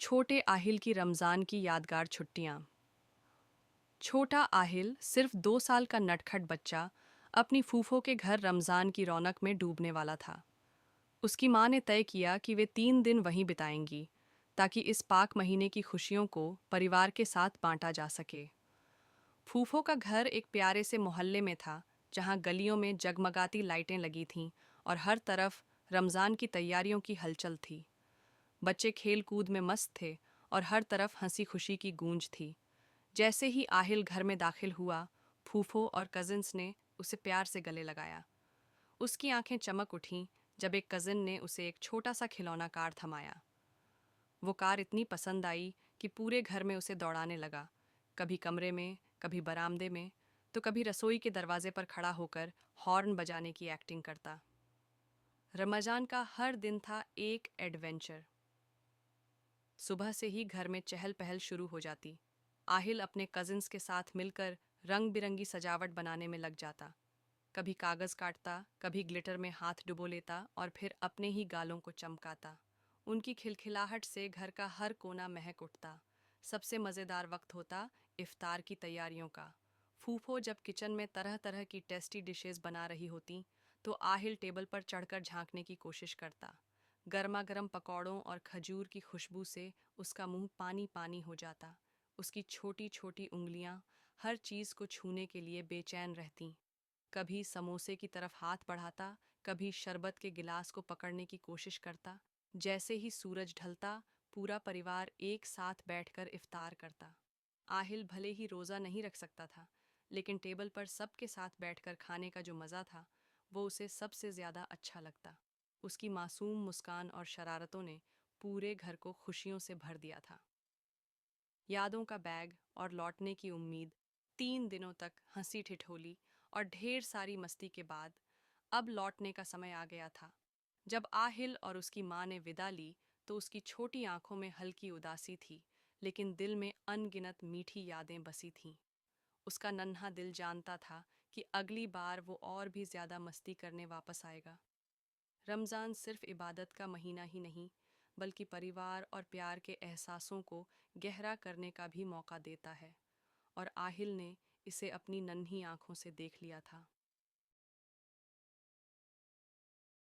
छोटे आहिल की रमज़ान की यादगार छुट्टियाँ। छोटा आहिल सिर्फ 2 साल का नटखट बच्चा अपनी फूफो के घर रमज़ान की रौनक में डूबने वाला था। उसकी माँ ने तय किया कि वे 3 दिन वहीं बिताएंगी ताकि इस पाक महीने की खुशियों को परिवार के साथ बांटा जा सके। फूफो का घर एक प्यारे से मोहल्ले में था, जहाँ गलियों में जगमगाती लाइटें लगी थीं और हर तरफ रमज़ान की तैयारियों की हलचल थी। बच्चे खेल कूद में मस्त थे और हर तरफ हंसी खुशी की गूंज थी। जैसे ही आहिल घर में दाखिल हुआ, फूफो और कजिन्स ने उसे प्यार से गले लगाया। उसकी आंखें चमक उठीं जब एक कजिन ने उसे एक छोटा सा खिलौना कार थमाया। वो कार इतनी पसंद आई कि पूरे घर में उसे दौड़ाने लगा, कभी कमरे में, कभी बरामदे में, तो कभी रसोई के दरवाजे पर खड़ा होकर हॉर्न बजाने की एक्टिंग करता। रमजान का हर दिन था एक एडवेंचर। सुबह से ही घर में चहल पहल शुरू हो जाती। आहिल अपने कजिन्स के साथ मिलकर रंग बिरंगी सजावट बनाने में लग जाता। कभी कागज काटता, कभी ग्लिटर में हाथ डुबो लेता और फिर अपने ही गालों को चमकाता। उनकी खिलखिलाहट से घर का हर कोना महक उठता। सबसे मज़ेदार वक्त होता इफ्तार की तैयारियों का। फूफो जब किचन में तरह तरह की टेस्टी डिशेस बना रही होती, तो आहिल टेबल पर चढ़कर झांकने की कोशिश करता। गर्मा गर्म पकौड़ों और खजूर की खुशबू से उसका मुंह पानी पानी हो जाता। उसकी छोटी छोटी उंगलियां हर चीज़ को छूने के लिए बेचैन रहतीं। कभी समोसे की तरफ हाथ बढ़ाता, कभी शरबत के गिलास को पकड़ने की कोशिश करता। जैसे ही सूरज ढलता, पूरा परिवार एक साथ बैठकर इफ्तार करता। आहिल भले ही रोज़ा नहीं रख सकता था, लेकिन टेबल पर सबके साथ बैठकर खाने का जो मज़ा था, वो उसे सबसे ज़्यादा अच्छा लगता। उसकी मासूम मुस्कान और शरारतों ने पूरे घर को खुशियों से भर दिया था। यादों का बैग और लौटने की उम्मीद, 3 दिनों तक हंसी ठिठोली और ढेर सारी मस्ती के बाद अब लौटने का समय आ गया था। जब आहिल और उसकी माँ ने विदा ली, तो उसकी छोटी आंखों में हल्की उदासी थी, लेकिन दिल में अनगिनत मीठी यादें बसी थीं। उसका नन्हा दिल जानता था कि अगली बार वो और भी ज्यादा मस्ती करने वापस आएगा। रमज़ान सिर्फ इबादत का महीना ही नहीं, बल्कि परिवार और प्यार के एहसासों को गहरा करने का भी मौका देता है, और आहिल ने इसे अपनी नन्ही आंखों से देख लिया था।